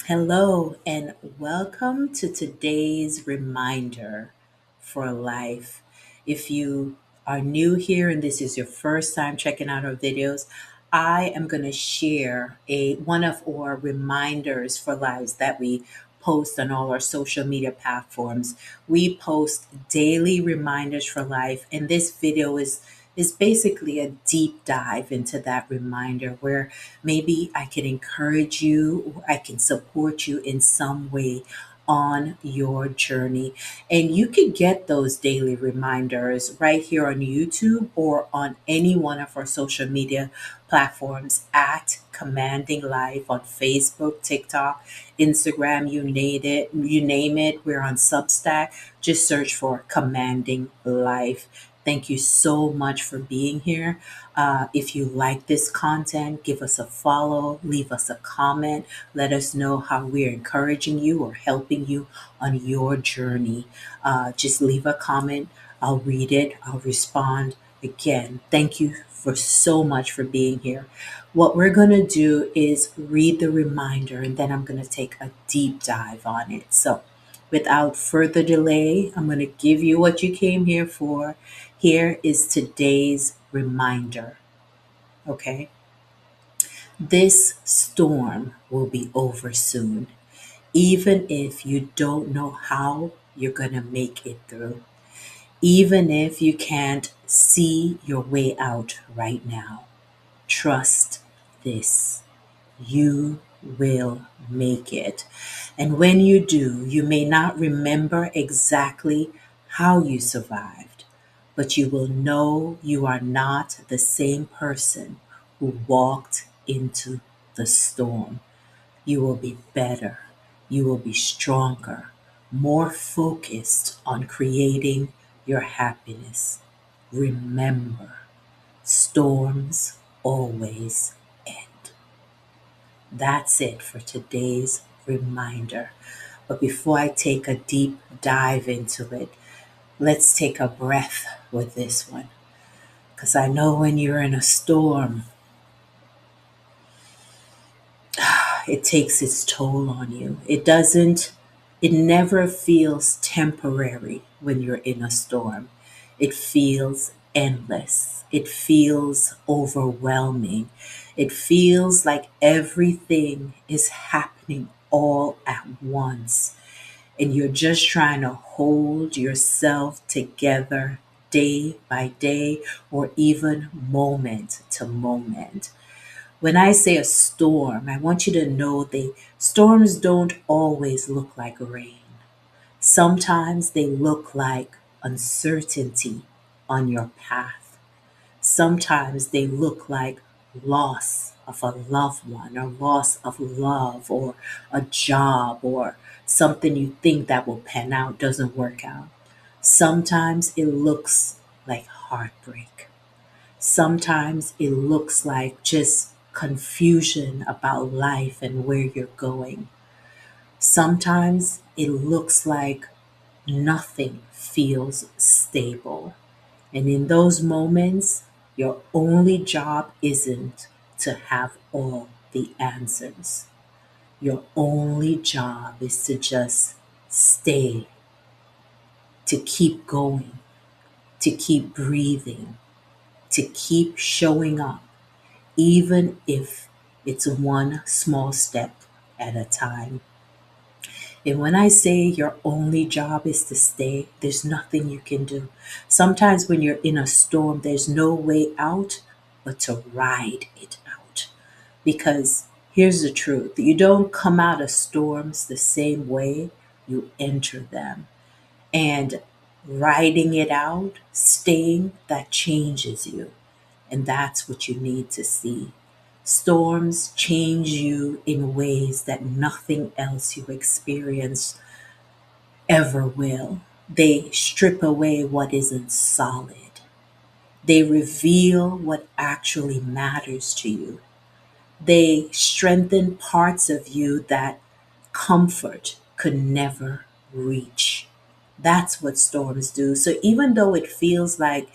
Hello, and welcome to today's reminder for life. If you are new here and this is your first time checking out our videos, I am going to share a one of our reminders for lives that we post on all our social media platforms. We post daily reminders for life, and this video is basically a deep dive into that reminder where maybe I can encourage you, or I can support you in some way on your journey. And you can get those daily reminders right here on YouTube or on any one of our social media platforms at Commanding Life on Facebook, TikTok, Instagram, you name it. We're on Substack. Just search for Commanding Life. Thank you so much for being here. If you like this content, give us a follow, leave us a comment, let us know how we're encouraging you or helping you on your journey. Just leave a comment. I'll read it, I'll respond. Again, thank you for so much for being here. What we're going to do is read the reminder and then I'm going to take a deep dive on it. So, without further delay, I'm going to give you what you came here for. Here is today's reminder. Okay. This storm will be over soon, even if you don't know how you're going to make it through, even if you can't see your way out right now. Trust this. You will make it. And when you do, you may not remember exactly how you survived, but you will know you are not the same person who walked into the storm. You will be better. You will be stronger, more focused on creating your happiness. Remember, storms always end. That's it for today's reminder. But before I take a deep dive into it, let's take a breath with this one. Because I know when you're in a storm, it takes its toll on you. It never feels temporary when you're in a storm. It feels endless. It feels overwhelming. It feels like everything is happening all at once. And you're just trying to hold yourself together day by day or even moment to moment. When I say a storm, I want you to know the storms don't always look like rain. Sometimes they look like uncertainty on your path. Sometimes they look like loss of a loved one or loss of love or a job or something you think that will pan out doesn't work out. Sometimes it looks like heartbreak. Sometimes it looks like just confusion about life and where you're going. Sometimes it looks like nothing feels stable. And in those moments, your only job isn't to have all the answers. Your only job is to just stay, to keep going, to keep breathing, to keep showing up even if it's one small step at a time. And when I say your only job is to stay, there's nothing you can do. Sometimes when you're in a storm, there's no way out but to ride it out. Because here's the truth, you don't come out of storms the same way you enter them. And riding it out, staying, that changes you. And that's what you need to see. Storms change you in ways that nothing else you experience ever will. They strip away what isn't solid. They reveal what actually matters to you. They strengthen parts of you that comfort could never reach. That's what storms do. So even though it feels like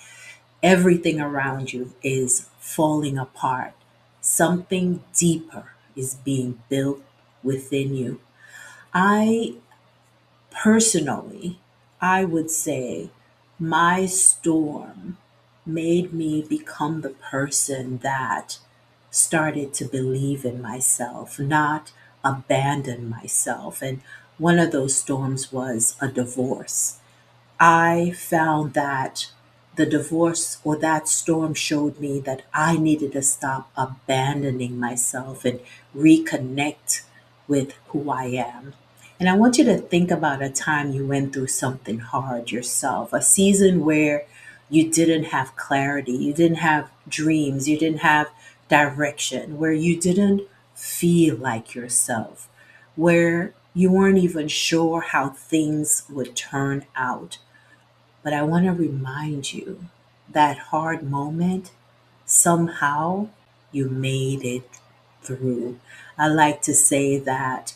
everything around you is falling apart, something deeper is being built within you. I personally, I would say my storm made me become the person that started to believe in myself, not abandon myself. And one of those storms was a divorce. I found that the divorce or that storm showed me that I needed to stop abandoning myself and reconnect with who I am. And I want you to think about a time you went through something hard yourself, a season where you didn't have clarity, you didn't have dreams, you didn't have direction, where you didn't feel like yourself, where you weren't even sure how things would turn out. But I want to remind you that hard moment, somehow you made it through. I like to say that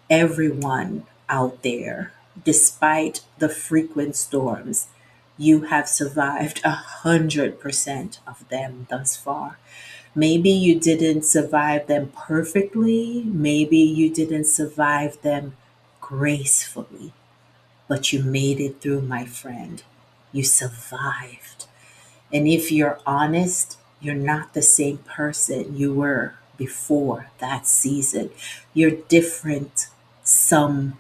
everyone out there, despite the frequent storms, you have survived 100% of them thus far. Maybe you didn't survive them perfectly, maybe you didn't survive them gracefully, but you made it through, my friend. You survived. And if you're honest, you're not the same person you were before that season. You're different some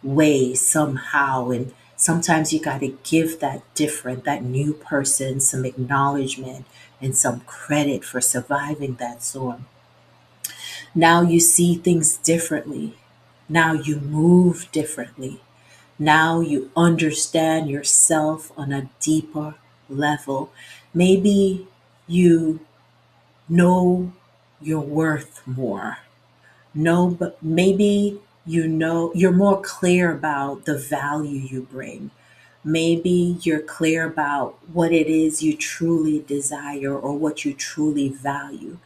way, somehow. And sometimes you got to give that different, that new person some acknowledgement and some credit for surviving that storm. Now you see things differently. Now you move differently. Now you understand yourself on a deeper level. Maybe you know your worth more. No, but maybe you know you're more clear about the value you bring. Maybe you're clear about what it is you truly desire or what you truly value.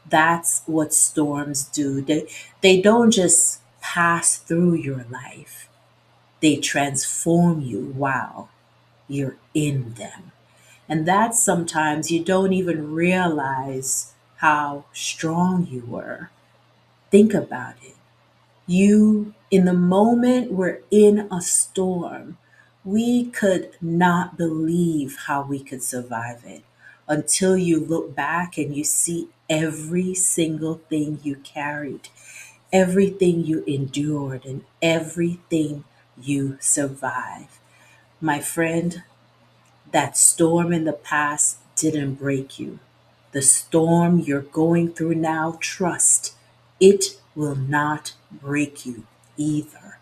That's what storms do. They don't just pass through your life, they transform you while you're in them. And that sometimes you don't even realize how strong you were. Think about it. You, in the moment we're in a storm, we could not believe how we could survive it until you look back and you see every single thing you carried, everything you endured, and everything you survived. My friend, that storm in the past didn't break you. The storm you're going through now, trust, it will not break you either.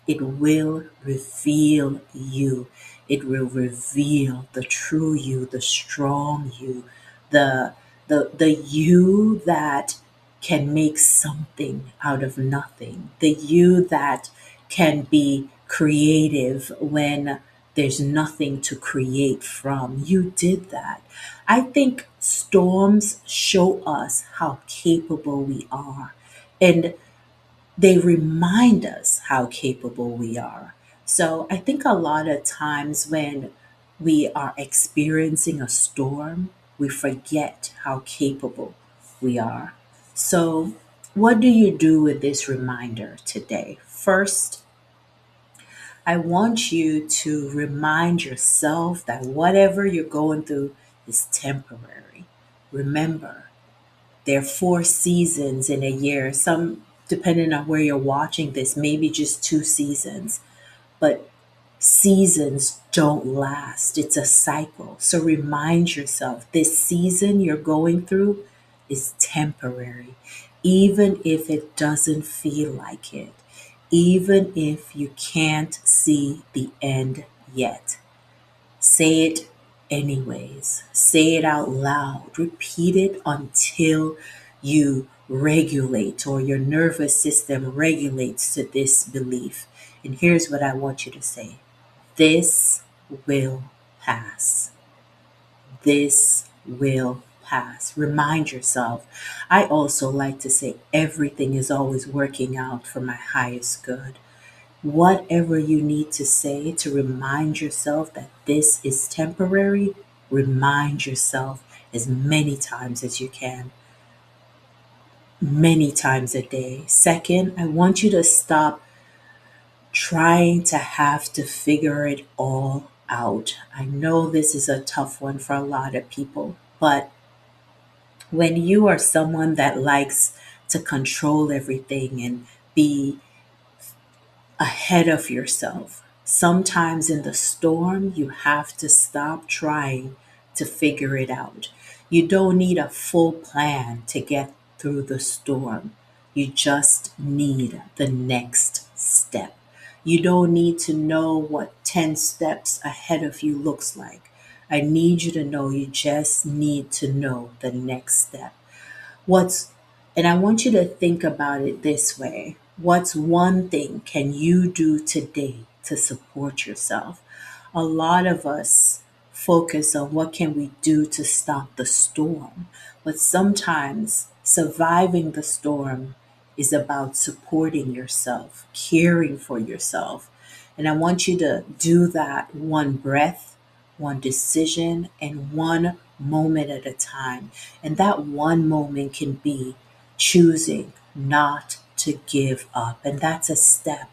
It will reveal you. It will reveal the true you, the strong you, the the you that can make something out of nothing. The you that can be creative when there's nothing to create from. You did that. I think storms show us how capable we are. And they remind us how capable we are. So I think a lot of times when we are experiencing a storm, we forget how capable we are. So, what do you do with this reminder today? First, I want you to remind yourself that whatever you're going through is temporary. Remember, there are 4 seasons in a year. Some, depending on where you're watching this, maybe just 2 seasons. But seasons don't last, it's a cycle. So remind yourself this season you're going through is temporary, even if it doesn't feel like it, even if you can't see the end yet. Say it anyways. Say it out loud. Repeat it until you regulate or your nervous system regulates to this belief. And here's what I want you to say: this will pass. This will pass. Remind yourself. I also like to say everything is always working out for my highest good. Whatever you need to say to remind yourself that this is temporary, remind yourself as many times as you can. many times a day. Second, I want you to stop trying to have to figure it all out. I know this is a tough one for a lot of people, but when you are someone that likes to control everything and be ahead of yourself, sometimes in the storm, you have to stop trying to figure it out. You don't need a full plan to get through the storm. You just need the next step. You don't need to know what 10 steps ahead of you looks like. I need you to know you just need to know the next step. What's, and I want you to think about it this way. What's one thing can you do today to support yourself? A lot of us focus on what can we do to stop the storm, but sometimes surviving the storm is about supporting yourself, caring for yourself. And I want you to do that one breath, one decision, and one moment at a time. And that one moment can be choosing not to give up. And that's a step.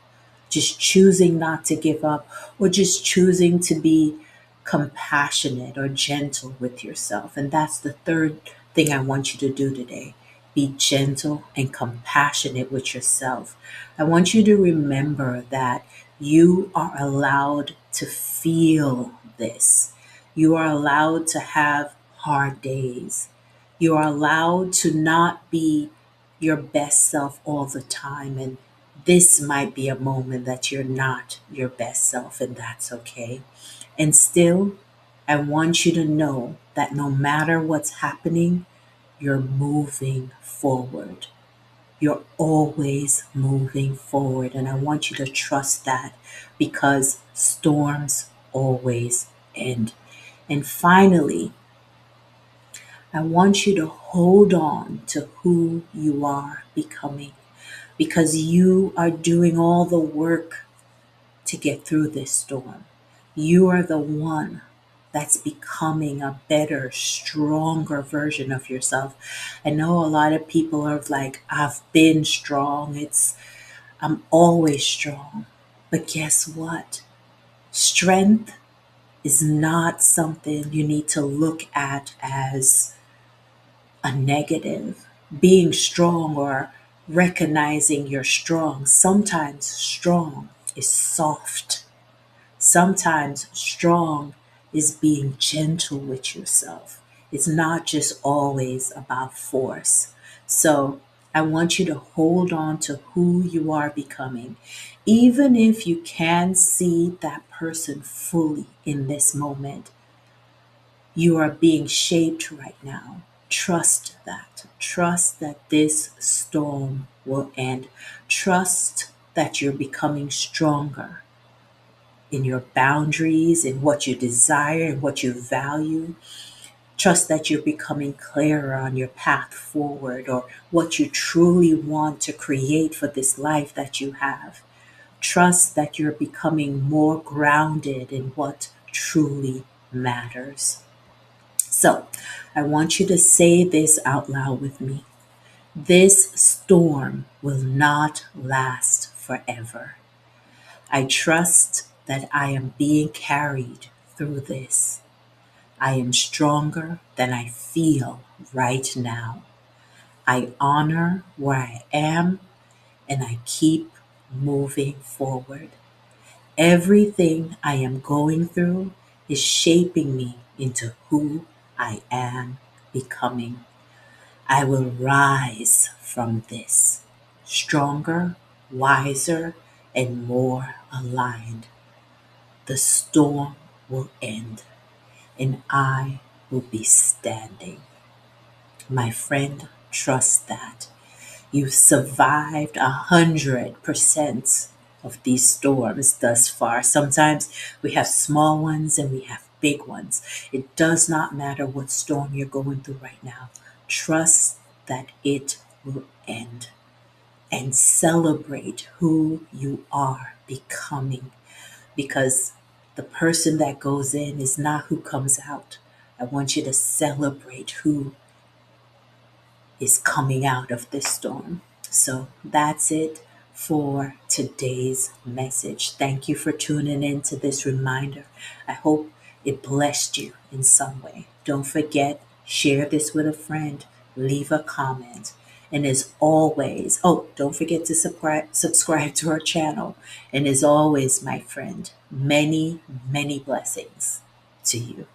Just choosing not to give up, or just choosing to be compassionate or gentle with yourself. And that's the third thing I want you to do today. Be gentle and compassionate with yourself. I want you to remember that you are allowed to feel this. You are allowed to have hard days. You are allowed to not be your best self all the time. And this might be a moment that you're not your best self, and that's okay. And still, I want you to know that no matter what's happening, you're moving forward. You're always moving forward. And I want you to trust that, because storms always end. And finally, I want you to hold on to who you are becoming, because you are doing all the work to get through this storm. You are the one that's becoming a better, stronger version of yourself. I know a lot of people are like, I've been strong. I'm always strong. But guess what? Strength is not something you need to look at as a negative. Being strong or recognizing you're strong. Sometimes strong is soft. Sometimes strong is being gentle with yourself. It's not just always about force. So I want you to hold on to who you are becoming. Even if you can't see that person fully in this moment, you are being shaped right now. Trust that. Trust that this storm will end. Trust that you're becoming stronger in your boundaries, in what you desire, and what you value. Trust that you're becoming clearer on your path forward, or what you truly want to create for this life that you have. Trust that you're becoming more grounded in what truly matters. So, I want you to say this out loud with me. This storm will not last forever. I trust that I am being carried through this. I am stronger than I feel right now. I honor where I am, and I keep moving forward. Everything I am going through is shaping me into who I am becoming. I will rise from this stronger, wiser, and more aligned. The storm will end, and I will be standing. My friend, trust that. You've survived 100% of these storms thus far. Sometimes we have small ones and we have big ones. It does not matter what storm you're going through right now. Trust that it will end, and celebrate who you are becoming, because the person that goes in is not who comes out. I want you to celebrate who is coming out of this storm. So that's it for today's message. Thank you for tuning in to this reminder. I hope it blessed you in some way. Don't forget, share this with a friend, leave a comment. And as always, oh, don't forget to subscribe to our channel. And as always, my friend, many, many blessings to you.